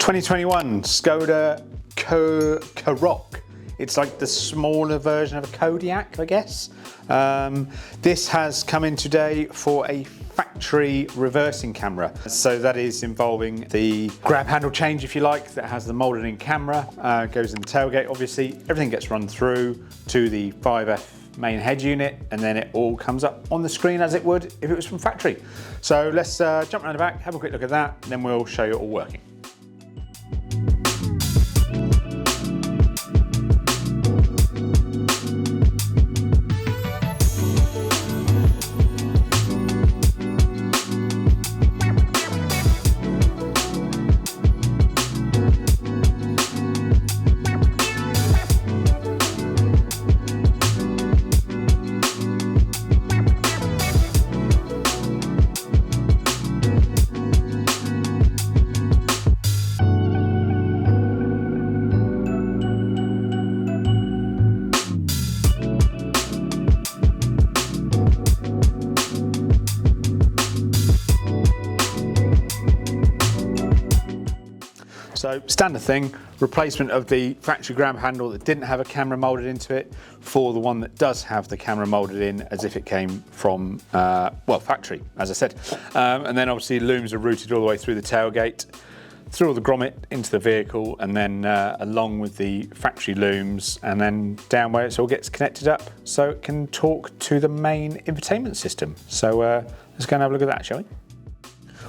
2021 Skoda Karoq. It's like the smaller version of a Kodiaq, I guess. This has come in today for a factory reversing camera. So that is involving the grab handle change, if you like, that has the molded in camera, goes in the tailgate obviously. Everything gets run through to the 5F main head unit, and then it all comes up on the screen as it would if it was from factory. So let's jump around the back, have a quick look at that, and then we'll show you it all working. So standard thing, replacement of the factory grab handle that didn't have a camera molded into it for the one that does have the camera molded in as if it came from, well, factory, as I said. And then obviously looms are routed all the way through the tailgate, through all the grommet into the vehicle, and then along with the factory looms, and then down where it all gets connected up so it can talk to the main infotainment system. So let's go and have a look at that, shall we?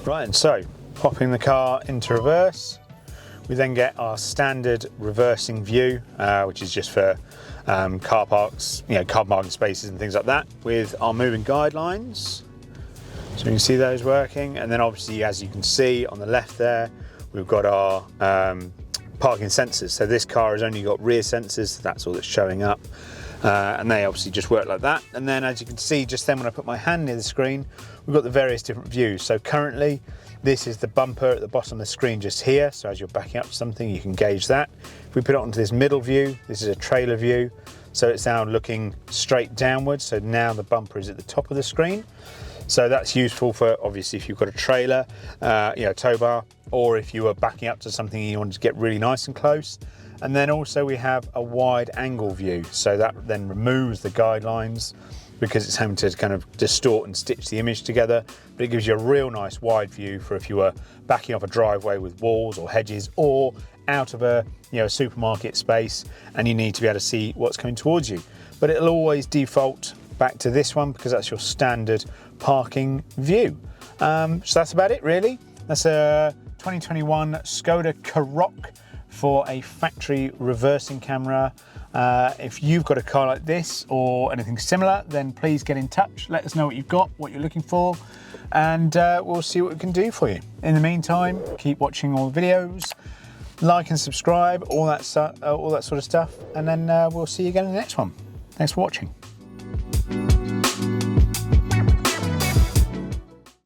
Right, and so popping the car into reverse. We then get our standard reversing view, which is just for car parks, car parking spaces and things like that, with our moving guidelines. So you can see those working. And then obviously, as you can see on the left there, we've got our parking sensors. So this car has only got rear sensors, so that's all that's showing up. And they obviously just work like that. And then as you can see, just then when I put my hand near the screen, we've got the various different views. So currently, this is the bumper at the bottom of the screen just here. So as you're backing up to something, you can gauge that. If we put it onto this middle view, this is a trailer view. So it's now looking straight downwards. So now the bumper is at the top of the screen. So that's useful for, obviously, if you've got a trailer, tow bar, or if you were backing up to something and you wanted to get really nice and close. And then also we have a wide angle view. So that then removes the guidelines because it's having to kind of distort and stitch the image together, but it gives you a real nice wide view for if you were backing off a driveway with walls or hedges, or out of a supermarket space and you need to be able to see what's coming towards you. But it'll always default back to this one because that's your standard parking view. So that's about it really. That's a 2021 Skoda Karoq for a factory reversing camera. If you've got a car like this or anything similar, then please get in touch. Let us know what you've got, what you're looking for, and we'll see what we can do for you. In the meantime, keep watching all the videos, like and subscribe, all that sort of stuff, and then we'll see you again in the next one. Thanks for watching.